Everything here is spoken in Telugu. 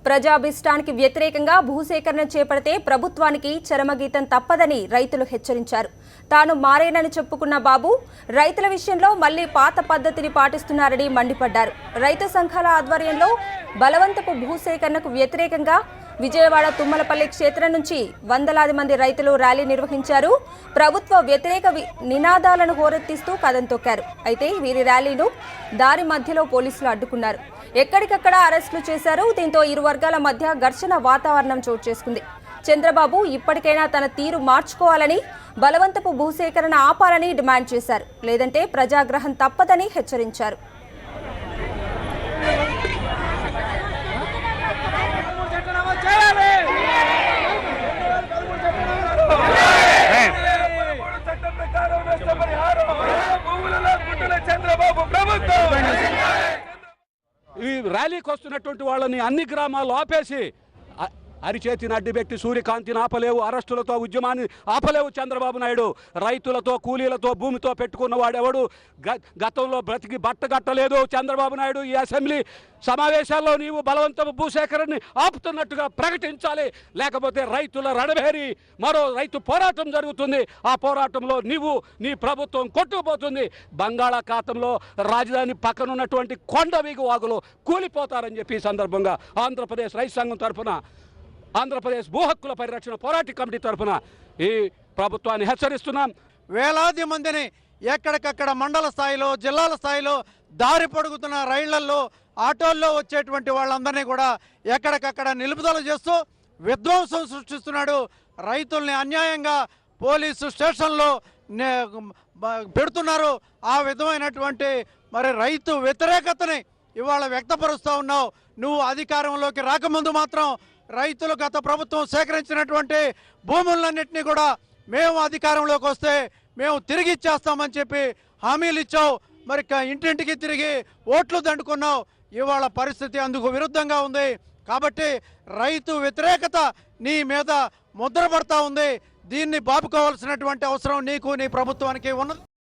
ప్రజాభిష్టానికి వ్యతిరేకంగా భూసేకరణ చేపడితే ప్రభుత్వానికి చరమగీతం తప్పదని రైతులు హెచ్చరించారు. తాను మారేనని చెప్పుకున్న బాబు రైతుల విషయంలో మళ్లీ పాత పద్ధతిని పాటిస్తున్నారని మండిపడ్డారు. రైతు సంఘాల ఆధ్వర్యంలో బలవంతపు భూసేకరణకు వ్యతిరేకంగా విజయవాడ తుమ్మలపల్లి క్షేత్రం నుంచి వందలాది మంది రైతులు ర్యాలీ నిర్వహించారు. ప్రభుత్వ వ్యతిరేక నినాదాలను హోరెత్తిస్తూ కదం తొక్కారు. అయితే వీరి ర్యాలీను దారి మధ్యలో పోలీసులు అడ్డుకున్నారు. ఎక్కడికక్కడ అరెస్టులు చేశారు. దీంతో ఇరు వర్గాల మధ్య ఘర్షణ వాతావరణం చోటు చేసుకుంది. చంద్రబాబు ఇప్పటికైనా తన తీరు మార్చుకోవాలని, బలవంతపు భూసేకరణ ఆపాలని డిమాండ్ చేశారు. లేదంటే ప్రజాగ్రహం తప్పదని హెచ్చరించారు. ఈ ర్యాలీకి వస్తున్నటువంటి వాళ్ళని అన్ని గ్రామాల్లో ఆపేసి అరిచేతిని అడ్డుపెట్టి సూర్యకాంతిని ఆపలేవు, అరెస్టులతో ఉద్యమాన్ని ఆపలేవు చంద్రబాబు నాయుడు. రైతులతో కూలీలతో భూమితో పెట్టుకున్న వాడెవడు గతంలో బ్రతికి బట్టగట్టలేదు చంద్రబాబు నాయుడు. ఈ అసెంబ్లీ సమావేశాల్లో నీవు బలవంతపు భూసేకరణని ఆపుతున్నట్టుగా ప్రకటించాలి. లేకపోతే రైతుల రణభేరి మరో రైతు పోరాటం జరుగుతుంది. ఆ పోరాటంలో నీ ప్రభుత్వం కొట్టుకుపోతుంది. బంగాళాఖాతంలో రాజధాని పక్కనున్నటువంటి కొండవీగు వాగులో కూలిపోతారని చెప్పి ఈ సందర్భంగా ఆంధ్రప్రదేశ్ రైతు సంఘం తరఫున, ఆంధ్రప్రదేశ్ భూ హక్కుల పరిరక్షణ పోరాట కమిటీ తరఫున ఈ ప్రభుత్వాన్ని హెచ్చరిస్తున్నాం. వేలాది మందిని ఎక్కడికక్కడ మండల స్థాయిలో, జిల్లాల స్థాయిలో దారి పొడుగుతున్న రైళ్లలో, ఆటోల్లో వచ్చేటువంటి వాళ్ళందరినీ కూడా ఎక్కడికక్కడ నిలుపుదల చేస్తూ విధ్వంసం సృష్టిస్తున్నాడు. రైతుల్ని అన్యాయంగా పోలీసు స్టేషన్లో పెడుతున్నారు. ఆ విధమైనటువంటి రైతు వ్యతిరేకతని ఇవాళ వ్యక్తపరుస్తూ ఉన్నావు. నువ్వు అధికారంలోకి రాకముందు మాత్రం రైతులు గత ప్రభుత్వం సేకరించినటువంటి భూములన్నింటినీ కూడా మేము అధికారంలోకి వస్తే మేము తిరిగి ఇచ్చేస్తామని చెప్పి హామీలు ఇచ్చావు. మరి ఇంటింటికి తిరిగి ఓట్లు దండుకున్నావు. ఇవాళ పరిస్థితి అందుకు విరుద్ధంగా ఉంది. కాబట్టి రైతు వ్యతిరేకత నీ మీద ముద్ర పడతా ఉంది. దీన్ని బాపుకోవాల్సినటువంటి అవసరం నీకు, నీ ప్రభుత్వానికి ఉన్నది.